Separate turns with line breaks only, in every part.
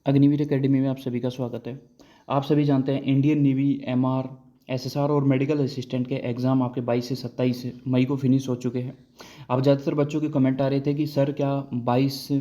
Agniveer academy में आप सभी का स्वागत है। आप सभी जानते हैं इंडियन नेवी एमआर एसएसआर और मेडिकल असिस्टेंट के एग्ज़ाम आपके 22 से 27 मई को फिनिश हो चुके हैं। अब ज़्यादातर बच्चों के कमेंट आ रहे थे कि सर क्या 22,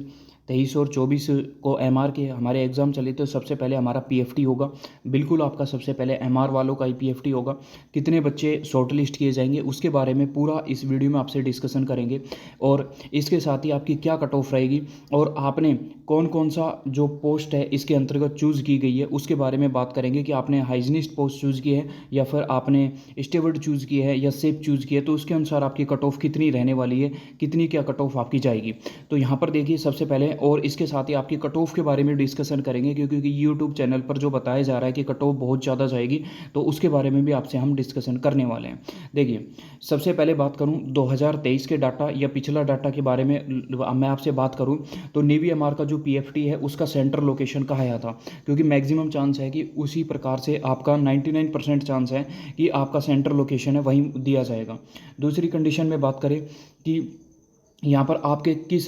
23 और 24 को एमआर के हमारे एग्ज़ाम चले तो सबसे पहले हमारा पीएफटी होगा। बिल्कुल आपका सबसे पहले एमआर वालों का ही पीएफटी होगा। कितने बच्चे शॉर्ट लिस्ट किए जाएंगे उसके बारे में पूरा इस वीडियो में आपसे डिस्कशन करेंगे और इसके साथ ही आपकी क्या कट ऑफ रहेगी और आपने कौन कौन सा जो पोस्ट है इसके अंतर्गत चूज़ की गई है उसके बारे में बात करेंगे कि आपने हाइजीनिस्ट पोस्ट चूज़ की है या फिर आपने स्टेवर्ड चूज़ की है या सेफ चूज़ की है, तो उसके अनुसार आपकी कट ऑफ कितनी रहने वाली है, कितनी क्या कट ऑफ आपकी जाएगी। तो यहाँ पर देखिए सबसे पहले और इसके साथ ही आपकी कट ऑफ के बारे में डिस्कशन करेंगे क्योंकि यूट्यूब चैनल पर जो बताया जा रहा है कि कट ऑफ बहुत ज़्यादा जाएगी, तो उसके बारे में भी आपसे हम डिस्कशन करने वाले हैं। देखिए सबसे पहले बात करूं 2023 के डाटा या पिछला डाटा के बारे में मैं आपसे बात करूं तो नेवी एमआर का जो पीएफटी है उसका सेंटर लोकेशन कहाँ आया था, क्योंकि मैक्सिमम चांस है कि उसी प्रकार से आपका 99% चांस है कि आपका सेंटर लोकेशन है वहीं दिया जाएगा। दूसरी कंडीशन में बात करें कि यहाँ पर आपके किस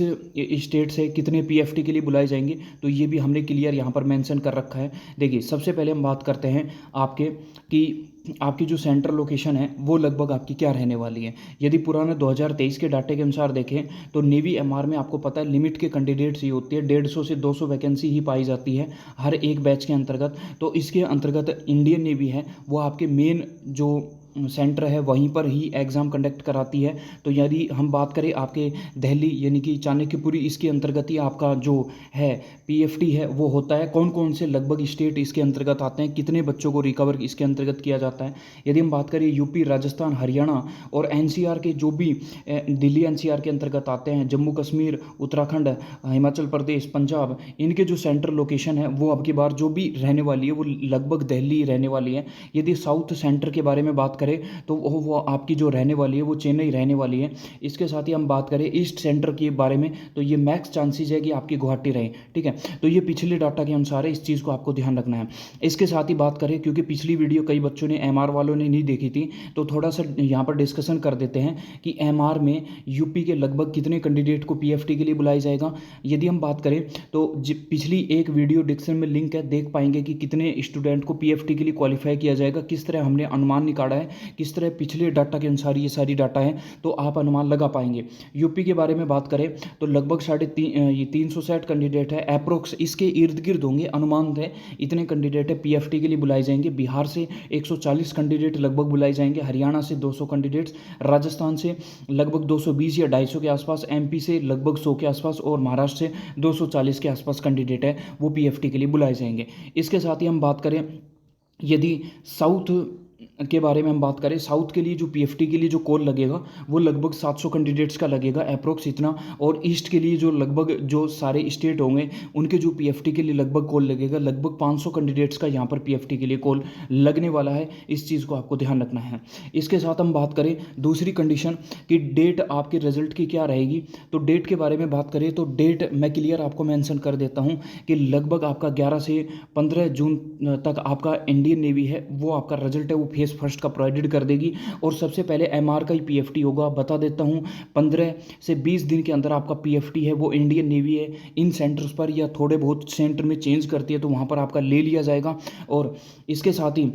स्टेट से कितने पीएफटी के लिए बुलाए जाएंगे, तो ये भी हमने क्लियर यहाँ पर मेंशन कर रखा है। देखिए सबसे पहले हम बात करते हैं आपके कि आपकी जो सेंट्रल लोकेशन है वो लगभग आपकी क्या रहने वाली है। यदि पुराने 2023 के डाटे के अनुसार देखें तो नेवी एमआर में आपको पता है लिमिट के कैंडिडेट्स ही होती है, 150 से 200 वैकेंसी ही पाई जाती है हर एक बैच के अंतर्गत। तो इसके अंतर्गत इंडियन नेवी है वो आपके मेन जो सेंटर है वहीं पर ही एग्ज़ाम कंडक्ट कराती है। तो यदि हम बात करें आपके दिल्ली यानी कि चाणक्यपुरी इसके अंतर्गत ही आपका जो है पीएफटी है वो होता है। कौन कौन से लगभग स्टेट इसके अंतर्गत आते हैं, कितने बच्चों को रिकवर इसके अंतर्गत किया जाता है। यदि हम बात करें यूपी, राजस्थान, हरियाणा और एनसीआर के जो भी दिल्ली एनसीआर के अंतर्गत आते हैं, जम्मू कश्मीर, उत्तराखंड, हिमाचल प्रदेश, पंजाब, इनके जो सेंट्रल लोकेशन है वो अब की बार जो भी रहने वाली है वो लगभग दिल्ली रहने वाली है। यदि साउथ सेंटर के बारे में बात करें तो वो आपकी जो रहने वाली है वो चेन्नई रहने वाली है। इसके साथ ही हम बात करें ईस्ट सेंटर के बारे में तो ये मैक्स चांसेस है कि आपकी गुवाहाटी रहे। ठीक है, तो ये पिछले डाटा के अनुसार है, इस चीज़ को आपको ध्यान रखना है। इसके साथ ही बात करें क्योंकि पिछली वीडियो कई बच्चों ने एमआर वालों ने नहीं देखी थी, तो थोड़ा सा यहाँ पर डिस्कशन कर देते हैं कि एमआर में यूपी के लगभग कितने कैंडिडेट को पीएफटी के लिए बुलाया जाएगा। यदि हम बात करें तो पिछली एक वीडियो डिस्क्रिप्शन में लिंक है, देख पाएंगे कि कितने स्टूडेंट को पीएफटी के लिए क्वालिफाई किया जाएगा, किस तरह हमने अनुमान निकाला है, किस तरह पिछले डाटा के अनुसार ये सारी डाटा है, तो आप अनुमान लगा पाएंगे। यूपी के बारे में बात करें तो लगभग 360 कैंडिडेट है अप्रोक्स, इसके इर्द गिर्द होंगे, अनुमान है इतने कैंडिडेट है पीएफटी के लिए बुलाए जाएंगे। बिहार से 140 कैंडिडेट लगभग बुलाए जाएंगे, हरियाणा से 200 कैंडिडेट्स, राजस्थान से लगभग 220 या 250 के आसपास, एमपी से लगभग 100 के आसपास और महाराष्ट्र से 240 के आसपास कैंडिडेट है वो पीएफटी के लिए बुलाए जाएंगे। इसके साथ ही हम बात करें यदि साउथ के बारे में हम बात करें, साउथ के लिए जो पीएफटी के लिए जो कॉल लगेगा वो लगभग 700 कैंडिडेट्स का लगेगा अप्रोक्स इतना। और ईस्ट के लिए जो लगभग जो सारे स्टेट होंगे उनके जो पीएफटी के लिए लगभग कॉल लगेगा, लगभग 500 कैंडिडेट्स का यहाँ पर पीएफटी के लिए कॉल लगने वाला है। इस चीज़ को आपको ध्यान रखना है। इसके साथ हम बात करें दूसरी कंडीशन कि डेट आपके रिजल्ट की क्या रहेगी, तो डेट के बारे में बात करें तो डेट मैं क्लियर आपको मैंशन कर देता हूँ कि लगभग आपका 11 से 15 जून तक आपका इंडियन नेवी है वो आपका रिजल्ट है वो फेज फर्स्ट का प्रोवाइडेड कर देगी। और सबसे पहले एमआर का ही पीएफटी होगा, बता देता हूं 15 से 20 दिन के अंदर आपका पीएफटी है वो इंडियन नेवी है इन सेंटर्स पर या थोड़े बहुत सेंटर में चेंज करती है तो वहां पर आपका ले लिया जाएगा। और इसके साथ ही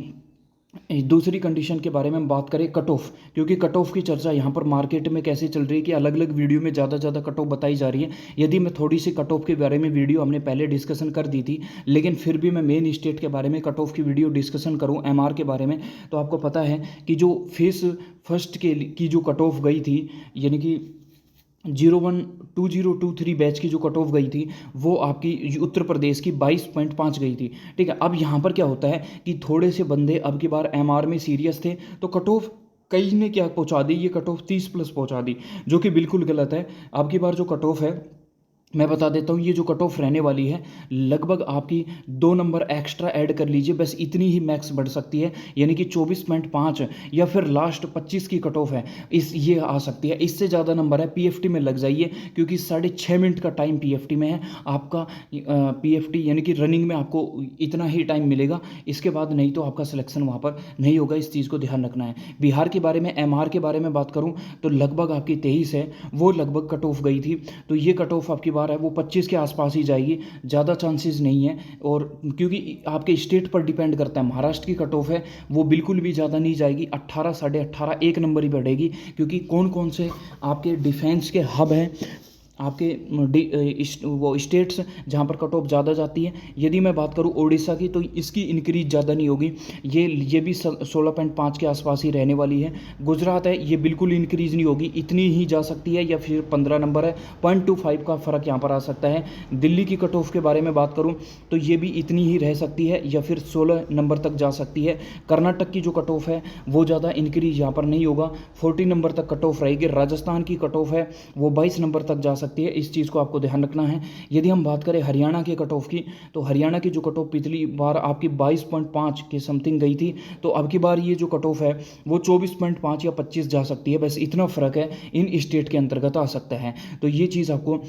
दूसरी कंडीशन के बारे में हम बात करें कट ऑफ, क्योंकि कट ऑफ की चर्चा यहाँ पर मार्केट में कैसे चल रही है कि अलग अलग वीडियो में ज़्यादा कट ऑफ बताई जा रही है। यदि मैं थोड़ी सी कट ऑफ के बारे में वीडियो हमने पहले डिस्कशन कर दी थी, लेकिन फिर भी मैं मेन स्टेट के बारे में कट ऑफ की वीडियो डिस्कशन करूँ एमआर के बारे में, तो आपको पता है कि जो फेस फर्स्ट की जो कट ऑफ गई थी यानी कि 2023 बैच की जो कट ऑफ गई थी वो आपकी उत्तर प्रदेश की 22.5 गई थी। ठीक है, अब यहाँ पर क्या होता है कि थोड़े से बंदे अब की बार एमआर में सीरियस थे तो कट ऑफ कई ने क्या पहुँचा दी, ये कट ऑफ 30+ पहुँचा दी, जो कि बिल्कुल गलत है। अब की बार जो कट ऑफ है मैं बता देता हूँ, ये जो कट ऑफ रहने वाली है लगभग आपकी 2 नंबर एक्स्ट्रा ऐड कर लीजिए, बस इतनी ही मैक्स बढ़ सकती है, यानी कि 24.5 या फिर लास्ट 25 की कट ऑफ है इस ये आ सकती है। इससे ज़्यादा नंबर है पीएफटी में लग जाइए, क्योंकि 6.5 मिनट का टाइम पीएफटी में है आपका। पीएफटी यानी कि रनिंग में आपको इतना ही टाइम मिलेगा, इसके बाद नहीं तो आपका सिलेक्शन वहाँ पर नहीं होगा। इस चीज़ को ध्यान रखना है। बिहार के बारे में एमआर के बारे में बात करूँ तो लगभग आपकी 23 है वो लगभग कट ऑफ गई थी, तो ये कट ऑफ आपकी बार बार है वो 25 के आसपास ही जाएगी, ज़्यादा चांसेस नहीं है। और क्योंकि आपके स्टेट पर डिपेंड करता है, महाराष्ट्र की कट ऑफ है वो बिल्कुल भी ज़्यादा नहीं जाएगी, 18 साढ़े 18 एक नंबर ही बढ़ेगी। क्योंकि कौन कौन से आपके डिफेंस के हब हैं, आपके वो स्टेट्स जहाँ पर कट ऑफ ज़्यादा जाती है। यदि मैं बात करूँ उड़ीसा की, तो इसकी इंक्रीज ज़्यादा नहीं होगी, ये भी 16.5 के आसपास ही रहने वाली है। गुजरात है, ये बिल्कुल इंक्रीज नहीं होगी, इतनी ही जा सकती है, या फिर 15 नंबर है, 0.25 का फ़र्क यहाँ पर आ सकता है। दिल्ली की कट ऑफ के बारे में बात करूँ तो ये भी इतनी ही रह सकती है, या फिर 16 नंबर तक जा सकती है। कर्नाटक की जो कट ऑफ है वो ज़्यादा इंक्रीज यहाँ पर नहीं होगा, 40 नंबर तक कट ऑफ रहेगी। राजस्थान की कट ऑफ है वो 22 नंबर तक जा सकती है, इस चीज़ को आपको ध्यान रखना है। यदि हम बात करें हरियाणा के कट ऑफ की, तो हरियाणा की जो कट ऑफ पिछली बार आपकी 22.5 के समथिंग गई थी, तो अब की बार ये जो कट ऑफ है वो 24.5 या 25 जा सकती है। बस इतना फ़र्क है, इन स्टेट के अंतर्गत आ सकता है। तो ये चीज़ आपको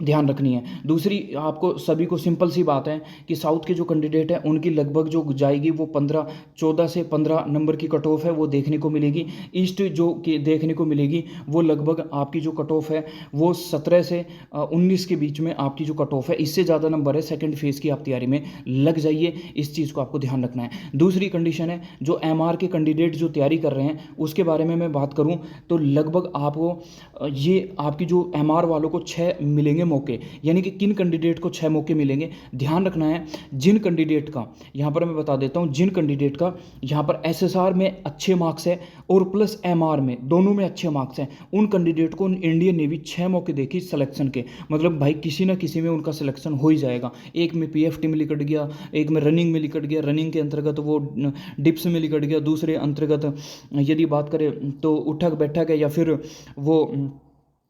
ध्यान रखनी है। दूसरी, आपको सभी को सिंपल सी बात है कि साउथ के जो कैंडिडेट हैं उनकी लगभग जो जाएगी वो 14 से 15 नंबर की कट ऑफ है वो देखने को मिलेगी। ईस्ट जो कि देखने को मिलेगी वो लगभग आपकी जो कट ऑफ है वो 17 से 19 के बीच में आपकी जो कट ऑफ है, इससे ज़्यादा नंबर है। सेकेंड फेज़ की आप तैयारी में लग जाइए, इस चीज़ को आपको ध्यान रखना है। दूसरी कंडीशन है, जो MR के कैंडिडेट जो तैयारी कर रहे हैं उसके बारे में मैं बात करूँ तो लगभग आपको ये आपकी जो MR वालों को 6 मिलेंगे मौके, यानी कि किन कैंडिडेट को 6 मौके मिलेंगे। ध्यान रखना है, जिन कैंडिडेट का, यहाँ पर मैं बता देता हूँ, जिन कैंडिडेट का यहाँ पर SSR में अच्छे मार्क्स है और प्लस MR में, दोनों में अच्छे मार्क्स हैं, उन कैंडिडेट को इंडियन नेवी 6 मौके देगी सिलेक्शन के। मतलब भाई किसी ना किसी में उनका सिलेक्शन हो ही जाएगा। एक में PFT में लिकट गया, एक में रनिंग में लिकट गया, रनिंग के अंतर्गत वो डिप्स में लिकट गया, दूसरे अंतर्गत यदि बात करें तो उठक बैठक है, या फिर वो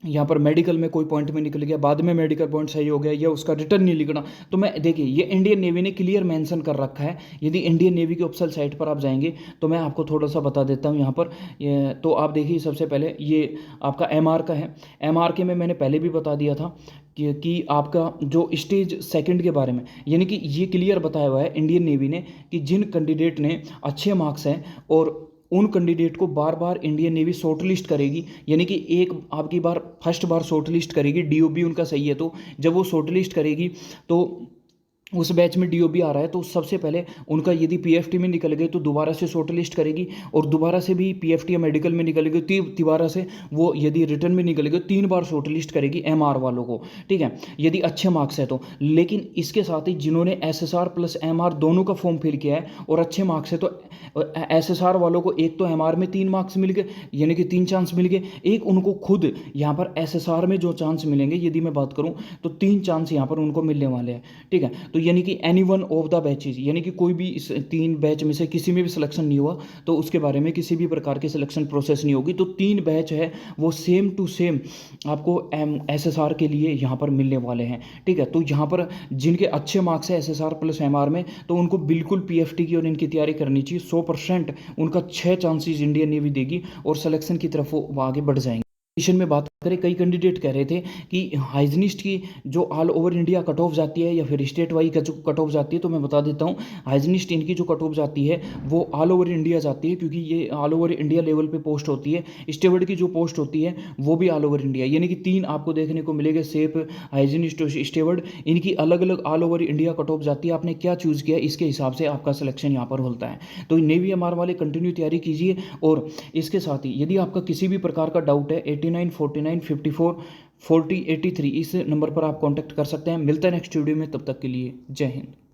यहाँ पर मेडिकल में कोई पॉइंट में निकल गया, बाद में मेडिकल पॉइंट सही हो गया, या उसका रिटर्न नहीं लिखना। तो मैं देखिए, ये इंडियन नेवी ने क्लियर मेंशन कर रखा है। यदि इंडियन नेवी की ऑफिशियल साइट पर आप जाएंगे तो मैं आपको थोड़ा सा बता देता हूँ यहाँ पर। तो आप देखिए, सबसे पहले ये आपका MR का है। MR के में मैंने पहले भी बता दिया था कि आपका जो स्टेज सेकंड के बारे में, यानी कि ये क्लियर बताया हुआ है इंडियन नेवी ने कि जिन कैंडिडेट ने अच्छे मार्क्स हैं और उन कैंडिडेट को बार बार इंडियन नेवी शॉर्ट लिस्ट करेगी। यानी कि एक आपकी बार फर्स्ट बार शॉर्ट लिस्ट करेगी, DOB उनका सही है, तो जब वो शॉर्ट लिस्ट करेगी तो उस बैच में DOB आ रहा है तो सबसे पहले उनका यदि PFT में निकल गए तो दोबारा से शॉर्ट लिस्ट करेगी, और दोबारा से भी PFT या मेडिकल में निकल गए तो दोबारा से वो यदि रिटर्न में निकल गए 3 बार शॉर्ट लिस्ट करेगी MR वालों को, ठीक है, यदि अच्छे मार्क्स है तो। लेकिन इसके साथ ही जिन्होंने SSR प्लस MR दोनों का फॉर्म फिल किया है और अच्छे मार्क्स है, तो SSR वालों को एक तो MR में 3 मार्क्स मिल गए, यानी कि 3 चांस मिल गए, एक उनको खुद यहाँ पर SSR में जो चांस मिलेंगे, यदि मैं बात करूँ तो 3 चांस यहाँ पर उनको मिलने वाले हैं, ठीक है। तो यानी कि any one of the batches, यानी कि कोई भी इस 3 बैच में से किसी में भी सिलेक्शन नहीं हुआ तो उसके बारे में किसी भी प्रकार की सिलेक्शन प्रोसेस नहीं होगी। तो 3 बैच है वो सेम टू सेम आपको SSR के लिए यहाँ पर मिलने वाले हैं, ठीक है। तो यहाँ पर जिनके अच्छे मार्क्स है SSR प्लस MR में, तो उनको बिल्कुल PFT की और इनकी तैयारी करनी चाहिए। 100% उनका 6 चांसेस इंडियन नेवी देगी और सिलेक्शन की तरफ वो आगे बढ़ जाएंगे। में बात करें, कई कैंडिडेट कह रहे थे कि हाइजनिस्ट की जो all over India cut off जाती है या फिर स्टेट वाइज जो कट ऑफ जाती है, तो मैं बता देता हूँ, हाइजनिस्ट इनकी जो कट ऑफ जाती है वो ऑल ओवर इंडिया जाती है, क्योंकि ये ऑल ओवर इंडिया लेवल पे पोस्ट होती है। स्टेवर्ड की जो पोस्ट होती है वो भी ऑल ओवर इंडिया, यानी कि 3 आपको देखने को मिलेगा, सेफ, हाइजनिस्ट, स्टेवर्ड, इनकी अलग अलग all over India cut off जाती है। आपने क्या चूज़ किया इसके हिसाब से आपका सिलेक्शन यहाँ पर होता है। तो नेवी MR वाले कंटिन्यू तैयारी कीजिए। और इसके साथ ही यदि आपका किसी भी प्रकार का डाउट है, 89 49 54 40 83 इस नंबर पर आप कांटेक्ट कर सकते हैं। मिलते हैं नेक्स्ट वीडियो में, तब तक के लिए जय हिंद।